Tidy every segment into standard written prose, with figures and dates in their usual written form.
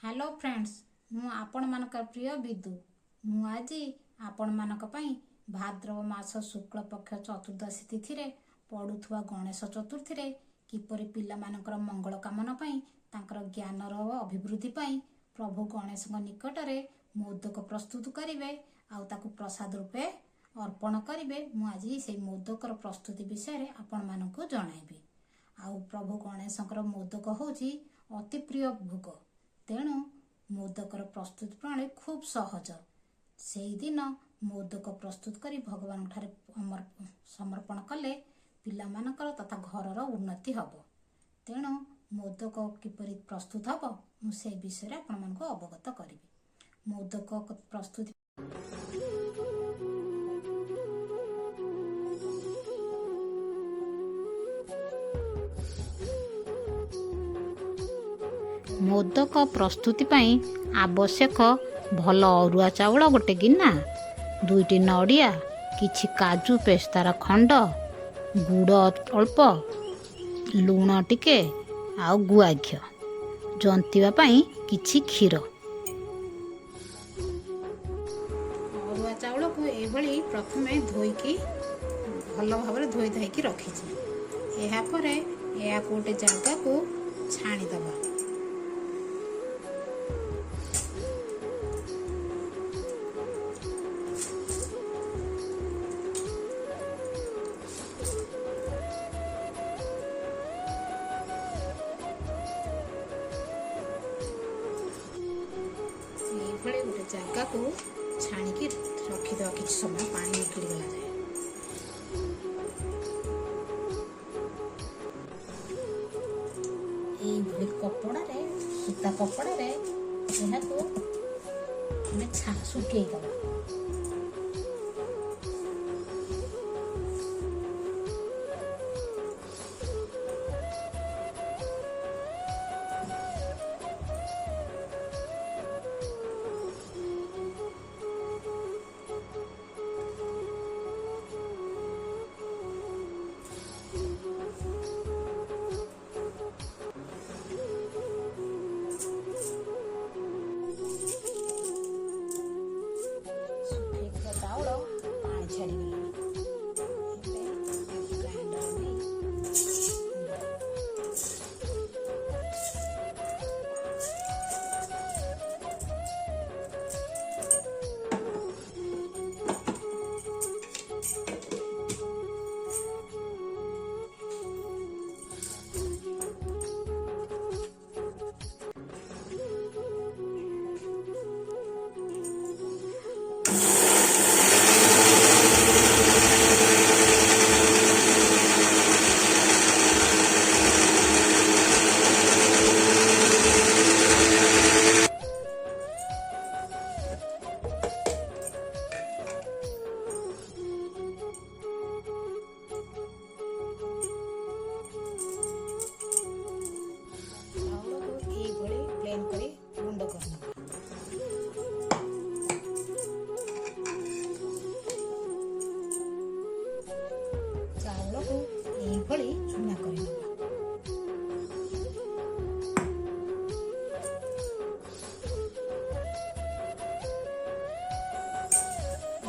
Hello friends मु आपण मानकर प्रिय विदु मु आज आपण मानक पई भाद्रव मास शुक्ल पक्ष चतुर्दशी तिथि रे पड़ुथुवा गणेश चतुर्थी रे किपरि पिला मानकर मंगल कामना पई तांकर ज्ञान रो अभिवृद्धि पई प्रभु गणेश निकट रे मोदक प्रस्तुत करिवे आउ ताकू प्रसाद रूपे अर्पण करिवे। मु आज से मोदकर प्रस्तुति विषय रे आपण मानकू जणाइबी। आउ प्रभु गणेशंकर मोदक होची अति प्रिय भोग, तेणु मोदकर प्रस्तुत प्रणाली खूब सहज। से दिन मोदक प्रस्तुत करी भगवान ठारे समर्पण कले पिला मानकर तथा घरर उन्नति हब। तेणु मोदक किपरि प्रस्तुत हब मु से विषय आपण मानक अवगत करी। मोदक प्रस्तुति मोदक प्रस्तुति पाई आवश्यक भल अरुआ चाउल गोटे गिना, दुईटी नड़िया, किछि काजू पेस्तार खंड, गुड़ अल्प, लुण टिके आउ गुआ घिଅ, जंतिबा पाई किछि क्षीर। अरुआ चाउल को एभली प्रथमे धोईकी भल भाव धोई धाईकी रखी एहा परे एहा गोटे जगह को छाणी दबा। गोटे जगह को छाणी रखीद कि समय पानी निकली गला जाए। कपड़ा रे सूता कपड़ा रे सुखे दबा।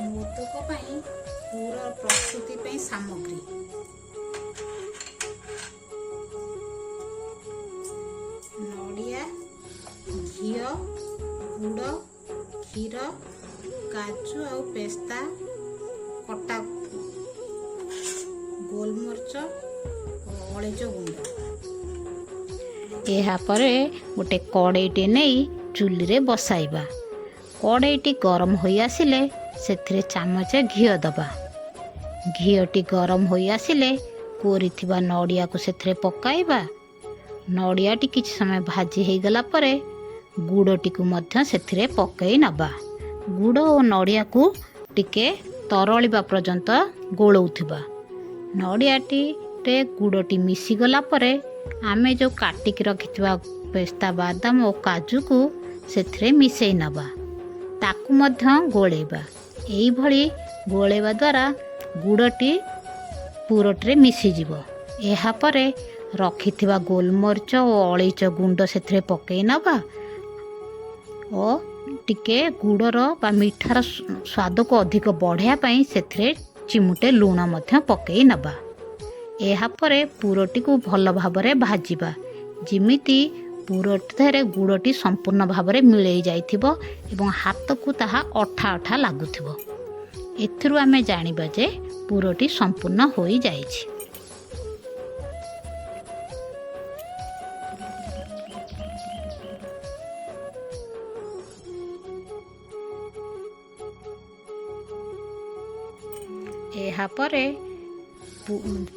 मोदक पूरा प्रस्तुति सामग्री नड़िया, घिओ, गुड़, क्षीर, काजू आउ पेस्ता कटा, गोलमरिच, अलैच गुंड। एहा परे गोटे कड़ईटे नहीं चुली रे बसाइबा। कड़ईटी गरम होई आसिले सेथिरे चामचे घिओ दबा। घिओटी गरम होई आसिले कोरिथिबा नड़िया को सेथिरे पकाइबा। नड़ियाटी किछि समय भाजी हो गला परे गुड़टी को मध्य सेथिरे पकई नबा। गुड़ और नड़िया को टिके तरलिबा पर्यंत गोलौथिबा। नड़ियाटी रे गुड़टी मिसी गला परे आमे जो काटिक रखिथिबा पेस्ता, बादाम और काजू को सेथिरे मिसई नबा। ताकू मध्य गोलेबा। एई भली गोलेबा द्वारा गुड़टी पूरटरे मिसीजिब। एहा परे रखिथिबा गोलमरिच और अलैच गुंड सेथिरे पकई नबा। ଓ ଟିକେ ଗୁଡ଼ର ବା ମିଠାର ସ୍ୱାଦ को ଅଧିକ ବଢ଼ାଇବା ପାଇଁ ସେଥିରେ ଚିମୁଟେ ଲୁଣ ମଧ୍ୟ ପକାଇ ନେବା। ଏହାପରେ ପୁରଟିକୁ ଭଲ ଭାବରେ ଭାଜିବା, ଯେମିତି ପୁରଟିରେ ଗୁଡ଼ଟି ସମ୍ପୂର୍ଣ୍ଣ ଭାବରେ ମିଳେଇ ଯାଇଥିବ ଏବଂ ହାତକୁ ତାହା ଅଠା ଅଠା ଲାଗୁଥିବ। ଏଥିରୁ ଆମେ ଜାଣିବା ଯେ ପୁରଟି ସମ୍ପୂର୍ଣ୍ଣ ହୋଇଯାଇଛି। ଏହାପରେ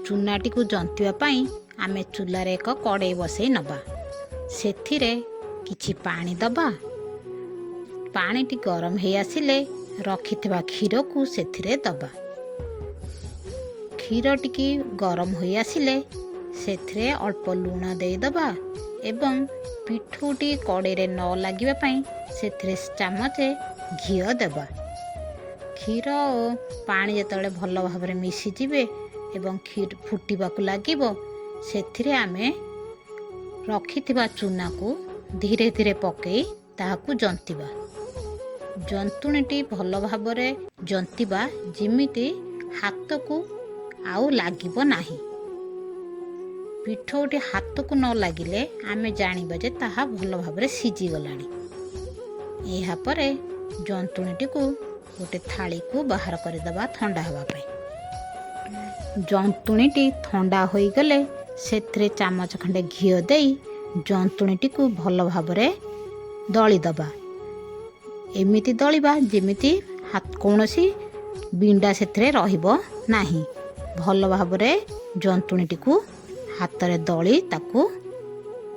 ଚୁନାଟିକୁ ଜନ୍ତିବା ପାଇଁ ଆମେ ଚୁଲାରେ ଏକ କଡ଼େଇ ବସାଇ ନେବା। ସେଥିରେ କିଛି ପାଣି ଦେବା। ପାଣିଟି ଗରମ ହେଇ ଆସିଲେ ରଖିଥିବା କ୍ଷୀରକୁ ସେଥିରେ ଦେବା। କ୍ଷୀର ଟିକେ ଗରମ ହୋଇ ଆସିଲେ ସେଥିରେ ଅଳ୍ପ ଲୁଣ ଦେଇଦେବା ଏବଂ ପିଠଉଟି କଡ଼େଇରେ ନ ଲାଗିବା ପାଇଁ ସେଥିରେ ଚାମଚେ ଘିଅ ଦେବା। କ୍ଷୀର ଓ ପାଣି ଯେତେବେଳେ ଭଲ ଭାବରେ ମିଶିଯିବେ ଏବଂ କ୍ଷୀର ଫୁଟିବାକୁ ଲାଗିବ, ସେଥିରେ ଆମେ ରଖିଥିବା ଚୁନାକୁ ଧୀରେ ଧୀରେ ପକାଇ ତାହାକୁ ଜନ୍ତିବା। ଜନ୍ତୁଣିଟି ଭଲ ଭାବରେ ଜନ୍ତିବା, ଯେମିତି ହାତକୁ ଆଉ ଲାଗିବ ନାହିଁ। ପିଠଉଟି ହାତକୁ ନ ଲାଗିଲେ ଆମେ ଜାଣିବା ଯେ ତାହା ଭଲ ଭାବରେ ସିଝିଗଲାଣି। ଏହାପରେ ଜନ୍ତୁଣିଟିକୁ ଗୋଟେ ଥାଳିକୁ ବାହାର କରିଦେବା ଥଣ୍ଡା ହେବା ପାଇଁ। ଜନ୍ତୁଣିଟି ଥଣ୍ଡା ହୋଇଗଲେ ସେଥିରେ ଚାମଚ ଖଣ୍ଡେ ଘିଅ ଦେଇ ଜନ୍ତୁଣିଟିକୁ ଭଲ ଭାବରେ ଦଳିଦେବା। ଏମିତି ଦଳିବା ଯେମିତି କୌଣସି ବିଣ୍ଡା ସେଥିରେ ରହିବ ନାହିଁ। ଭଲ ଭାବରେ ଜନ୍ତୁଣିଟିକୁ ହାତରେ ଦଳି ତାକୁ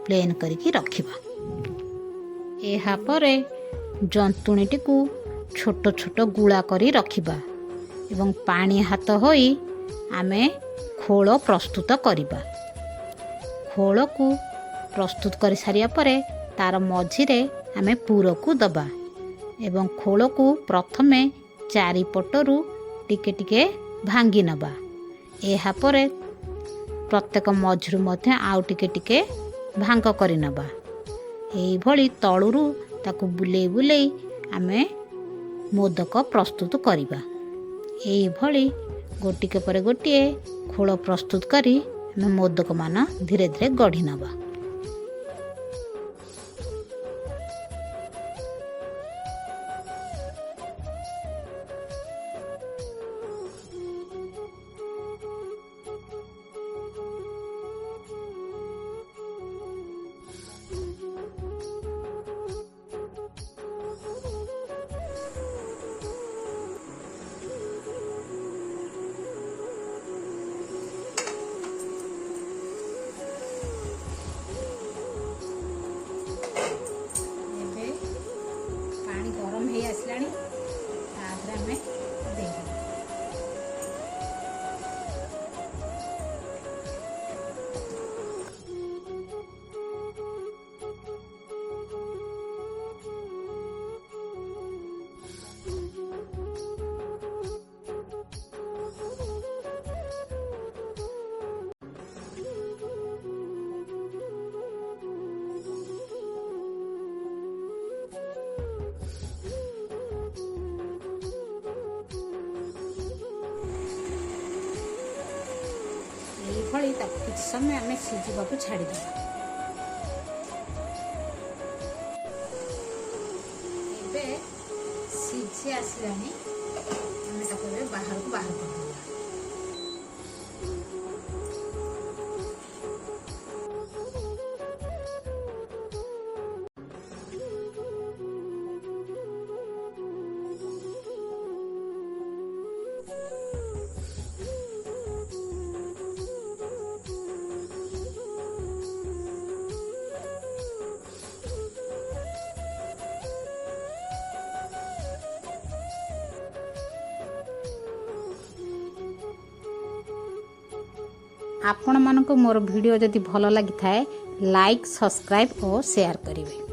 ପ୍ଲେନ୍ କରିକି ରଖିବା। ଏହାପରେ ଜନ୍ତୁଣିଟିକୁ ଛୋଟ ଛୋଟ ଗୁଳା କରି ରଖିବା ଏବଂ ପାଣି ହାତ ହୋଇ ଆମେ ଖୋଳ ପ୍ରସ୍ତୁତ କରିବା। ଖୋଳକୁ ପ୍ରସ୍ତୁତ କରିସାରିବା ପରେ ତାର ମଝିରେ ଆମେ ପୁରକୁ ଦେବା ଏବଂ ଖୋଳକୁ ପ୍ରଥମେ ଚାରିପଟରୁ ଟିକେ ଟିକେ ଭାଙ୍ଗି ନେବା। ଏହାପରେ ପ୍ରତ୍ୟେକ ମଝିରୁ ମଧ୍ୟ ଆଉ ଟିକେ ଟିକେ ଭାଙ୍ଗ କରିନେବା। ଏଇଭଳି ତଳୁରୁ ତାକୁ ବୁଲେଇ ବୁଲେଇ ଆମେ ମୋଦକ ପ୍ରସ୍ତୁତ କରିବା। ଏଇଭଳି ଗୋଟିକ ପରେ ଗୋଟିଏ ଖୋଳ ପ୍ରସ୍ତୁତ କରି ଆମେ ମୋଦକମାନ ଧୀରେ ଧୀରେ ଗଢ଼ି ନେବା। ଆସିଲାଣି, ତାପରେ ଆମେ ଦେଇଦେବା। ଏଇଭଳି ତାକୁ କିଛି ସମୟ ଆମେ ସିଝିବାକୁ ଛାଡ଼ିଦେବା। ଏବେ ସିଝି ଆସିଲାଣି, ଆମେ ତାକୁ ଏବେ ବାହାରକୁ ବାହାର କରିଦେବା। ଆପଣମାନଙ୍କୁ ମୋର ଭିଡ଼ିଓ ଯଦି ଭଲ ଲାଗିଥାଏ, ଲାଇକ୍, ସବସ୍କ୍ରାଇବ୍ ଓ ସେୟାର କରିବେ।